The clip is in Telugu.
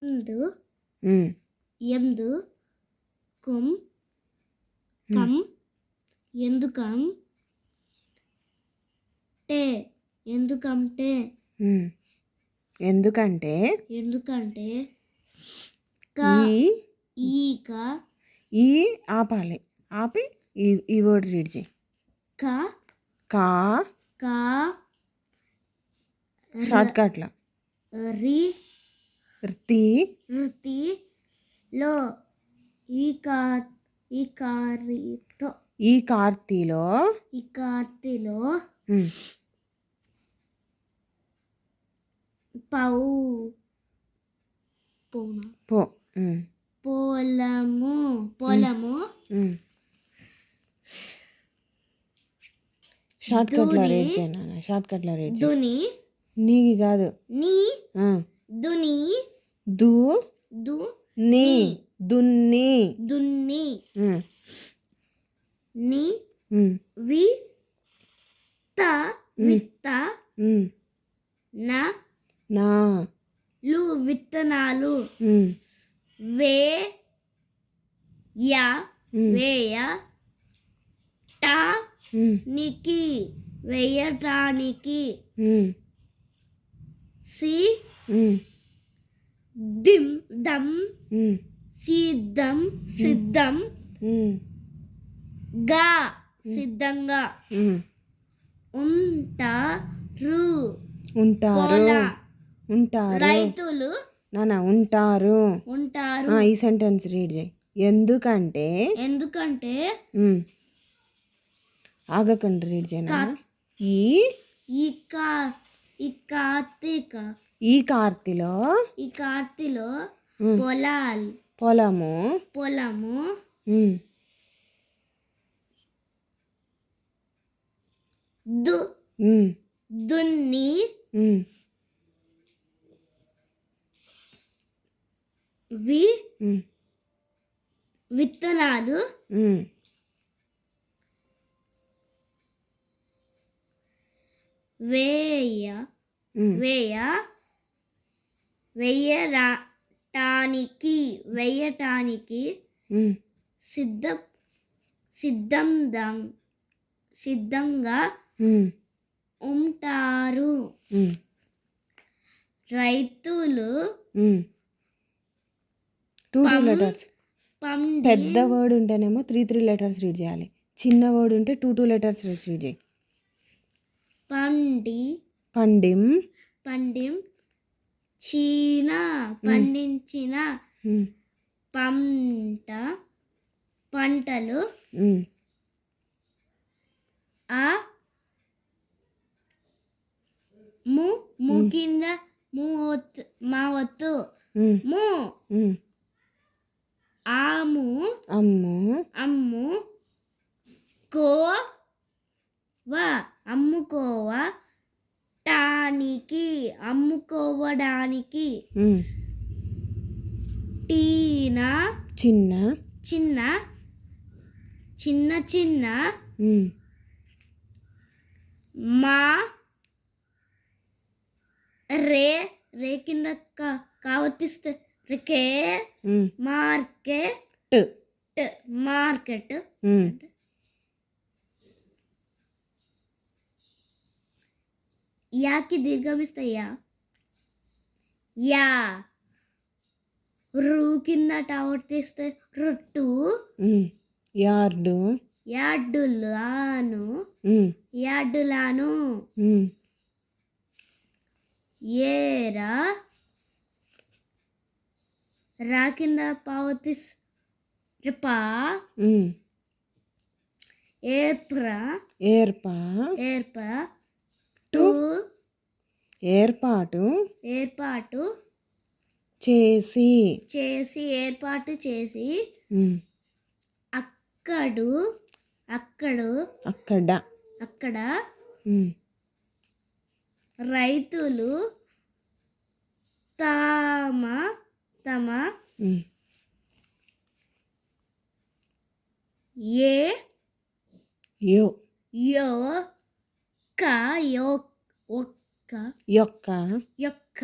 ఎందు ఉమ్, ఎందు కుం కం ఎందుకం టే ఎందుకంటే ఉమ్. ఎందుకంటే ఎందుకంటే క ఈ ఈక ఈ ఆపాలి, ఆపి ఈ వర్డ్ రీడ్ చేయి. క కా కా షార్ట్ కట్లా రి ర్తి రుతి లో ఈ కారితో ఈ కార్తీలో ఈ కార్తీలో ఉమ్, పౌ పోనా పో ఉమ్, పొలము ఉమ్. షార్ట్ కట్లో దుని రీడ్ చేయను, షార్ట్ కట్లో రీడ్ చేయి. దుని నీకి కాదు. నీ ఆ. దుని దు దు నీ దున్ని దున్ని ఉమ్, ని ఉమ్, వి త విత్త ఉమ్. నా నా లు విత్తనాలు ఉమ్, వే యా ఉమ్, వేయ టా ఉమ్, నికి వేయటానికి ఉమ్, సి ఉమ్, దం ఉమ్, సిద్ధం ఉమ్, గా సిద్ధంగా ఉమ్. ఉంటారు ఉంటారు పొల ఉంటారు రైతులు నాన్న ఉంటారు. ఉంటారు ఈ సెంటెన్స్ రీడ్ చేయి. ఎందుకంటే ఎందుకంటే ఉమ్, ఆగకుండా రీడ్ చేయనా. ఈ ఈ కా ఈ కార్తీక ఈ కార్తీలో ఈ కార్తీలో ఉమ్, పొలము పొలము ఉమ్, దు ఉమ్, దున్ని ఉమ్, వి ఉమ్, విత్తనాలు ఉమ్, వేయ ఉమ్, వేయటానికి ఉమ్, సిద్ధంగా ఉమ్, ఉంటారు ఉమ్, రైతులు ఉమ్. 2 లెటర్స్. పెద్ద వర్డ్ ఉంటేనేమో 3 లెటర్స్ రీడ్ చేయాలి. చిన్న వర్డ్ ఉంటే 2 లెటర్స్ రీడ్ చేయి. పండిం పండించిన ఉమ్, పంటలు ఉమ్, ఆ ము కింద మా వత్తు ఉమ్, ము ఉమ్. ఆము అమ్ము అమ్ముకోవడానికి ఉమ్, టీనా చిన్న ఉమ్, మా రే కింద కావతిస్తే రికే ఉమ్, మార్కెట్ ఉమ్, యాకి దీర్ఘమిస్తాయా యా రు కింద టవర్ తీస్తే రొట్టు ఉమ్. యార్డులాను ఉమ్, ఏరా రా కింద పావతిస్ రిపా ఉమ్. ఏర్పాటు చేసి ఏర్పాటు చేసి ఉమ్, అక్కడ ఉమ్, రైతులు తమ ఉమ్. యొక్క యొక్క